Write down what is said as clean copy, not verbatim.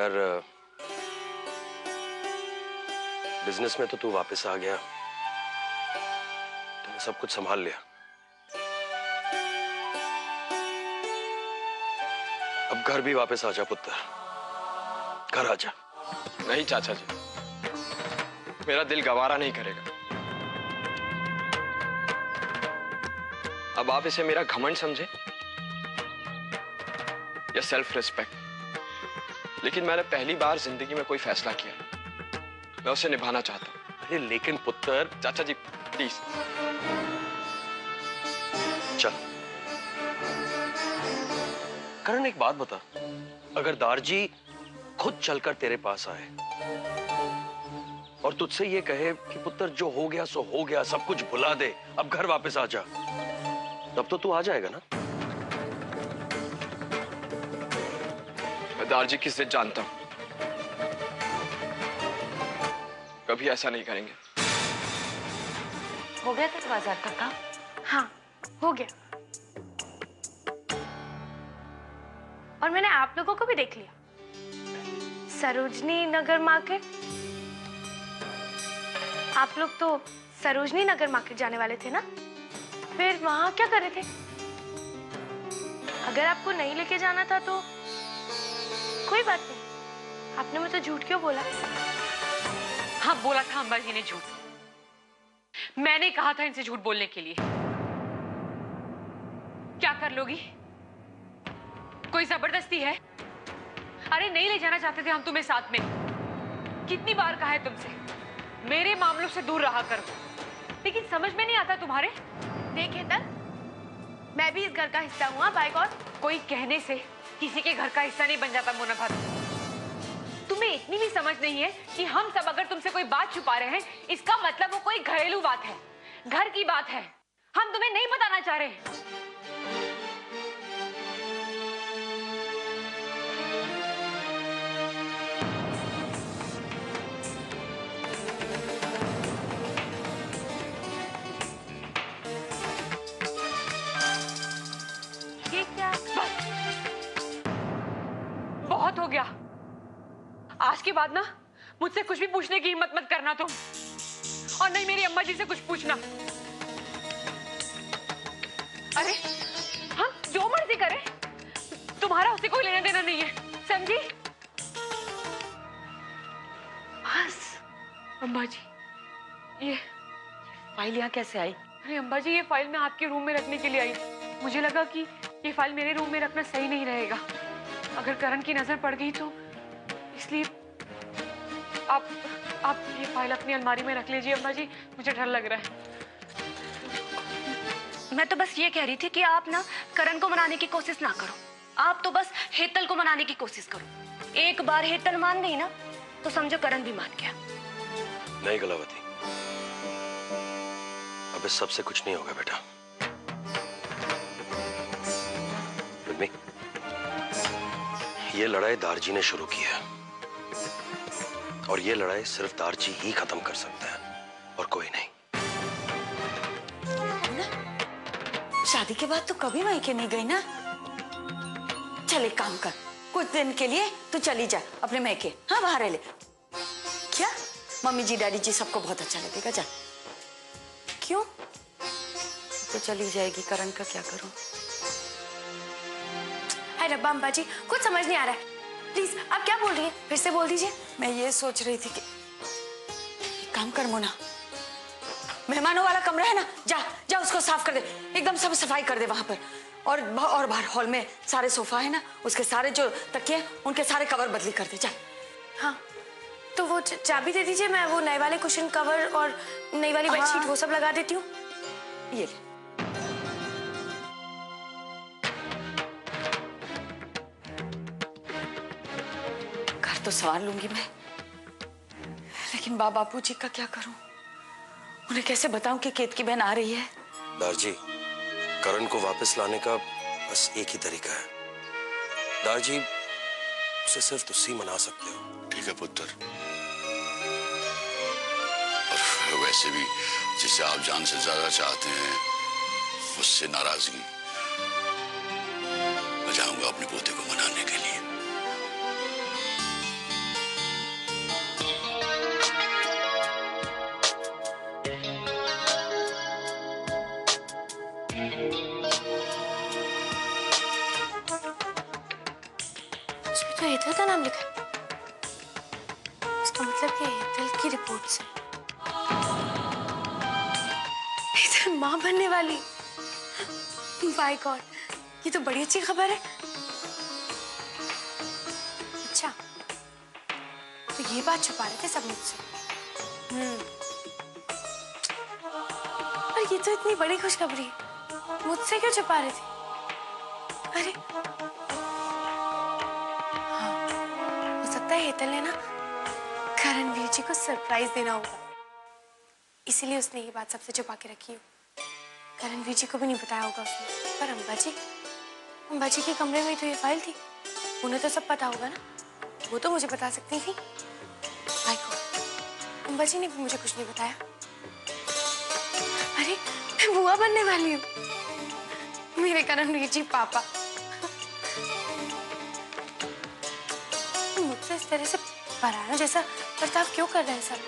यार, बिजनेस में तो तू वापस आ गया, तूने सब कुछ संभाल लिया। अब घर भी वापस आ जा पुत्र, घर आ जा। नहीं चाचा जी, मेरा दिल गवारा नहीं करेगा। अब आप इसे मेरा घमंड समझे या सेल्फ रिस्पेक्ट, लेकिन मैंने पहली बार जिंदगी में कोई फैसला किया, मैं उसे निभाना चाहता हूं। अरे लेकिन पुत्र। चाचा जी प्लीज चल। करण एक बात बता, अगर दारजी खुद चलकर तेरे पास आए और तुझसे ये कहे कि पुत्र जो हो गया सो हो गया, सब कुछ भुला दे, अब घर वापस आ जा, तब तो तू आ जाएगा ना? मैं दारजी की जिद जानता हूं, कभी ऐसा नहीं करेंगे। हो गया तेरे बाजार का काम? हाँ हो गया, और मैंने आप लोगों को भी देख लिया। सरोजनी नगर मार्केट, आप लोग तो सरोजनी नगर मार्केट जाने वाले थे ना, फिर वहां क्या कर रहे थे? अगर आपको नहीं लेके जाना था तो कोई बात नहीं, आपने मुझे झूठ क्यों बोला? हाँ बोला था अंबाजी ने झूठ, मैंने कहा था इनसे झूठ बोलने के लिए। क्या कर लोगी? कोई जबरदस्ती है? अरे नहीं ले जाना चाहते थे हम तुम्हें साथ में, कितनी बार कहा है तुमसे मेरे मामलों से दूर रहा करो, लेकिन समझ में नहीं आता तुम्हारे। देख हेतल, मैं भी इस घर का हिस्सा हूँ, बाय गॉड। कोई कहने से किसी के घर का हिस्सा नहीं बन जाता मोना भाभी। तुम्हें इतनी भी समझ नहीं है कि हम सब अगर तुमसे कोई बात छुपा रहे हैं, इसका मतलब वो कोई घरेलू बात है, घर की बात है, हम तुम्हें नहीं बताना चाह रहे। ये क्या? बहुत हो गया, आज के बाद ना मुझसे कुछ भी पूछने की हिम्मत मत करना तुम, और नहीं मेरी अम्मा जी से कुछ पूछना। अरे हम जो मर्जी करें, तुम्हारा उससे कोई लेना देना नहीं है, समझी? बस। अम्मा जी ये फाइल यहाँ कैसे आई? अरे अम्मा जी, ये फाइल मैं आपके रूम में रखने के लिए आई, मुझे लगा कि ये फाइल मेरे रूम में रखना सही नहीं रहेगा, अगर करण की नजर पड़ गई तो, इसलिए आप ये फाइल अपनी अलमारी में रख लीजिए अम्मा जी, मुझे डर लग रहा है। मैं तो बस ये कह रही थी कि आप ना करण को मनाने की कोशिश ना करो, आप तो बस हेतल को मनाने की कोशिश करो। एक बार हेतल मान गई ना तो समझो करण भी मान गया। नहीं कलावती, अब इस सबसे कुछ नहीं होगा बेटा। मम्मी, ये लड़ाई दारजी ने शुरू की है, और ये लड़ाई सिर्फ दारजी ही खत्म कर सकता है और कोई नहीं। शादी के बाद तो कभी मायके नहीं गई ना। चल एक काम कर, कुछ दिन के लिए तू चली जा अपने मायके, हाँ बाहर रह ले। क्या? मम्मी जी डैडी जी सबको बहुत अच्छा लगेगा, जा। क्यों? तो चली जाएगी, करण का क्या करूं? हाय रब्बा अम्बा जी, कुछ समझ नहीं आ रहा है, प्लीज आप क्या बोल रही हैं, फिर से बोल दीजिए। मैं ये सोच रही थी कि काम कर मोना, मेहमानों वाला कमरा है ना, जा जा उसको साफ कर दे, एकदम सब सफाई कर दे वहां पर, और बाहर हॉल में सारे सोफा है ना, उसके सारे जो तकिए उनके सारे कवर बदली कर दे, जा। हाँ तो वो चाबी दे दीजिए, मैं वो नए वाले कुशन कवर और नई वाली बेडशीट वो सब लगा देती हूँ। ये ले। घर तो संवार लूंगी मैं, लेकिन बापू जी का क्या करूं? उन्हें कैसे बताऊं कि केत की बहन आ रही है? दारजी, करण को वापस लाने का बस एक ही तरीका है। दारजी, उसे सिर्फ तुसी मना सकते हो। ठीक है पुत्र, और वैसे भी जिसे आप जान से ज्यादा चाहते हैं उससे नाराजगी, मैं जाऊंगा अपने पोते को मनाने के लिए। किसका नाम लिखा है? इसका मतलब ये दिल की रिपोर्ट से इधर माँ बनने वाली। माय गॉड, ये तो बड़ी अच्छी खबर है। अच्छा, तो ये बात छुपा रहे थे सब मुझसे। पर ये तो इतनी बड़ी खुशखबरी है, मुझसे क्यों छुपा रहे थे? अरे हाँ, हो सकता है हेतल ने ना करणवीर जी को सरप्राइज देना होगा, इसीलिए उसने ये बात सबसे छुपा के रखी हो। करणवीर जी को भी नहीं बताया होगा उसने। पर अम्बा जी के कमरे में तो ये फाइल थी, उन्हें तो सब पता होगा ना, वो तो मुझे बता सकती थी। भाई को अम्बा जी ने भी मुझे कुछ नहीं बताया। अरे मैं बुआ बनने वाली हूँ, मेरे करणवीर जी पापा। मुझसे इस तरह से पराया जैसा बर्ताव क्यों कर रहे हैं सब?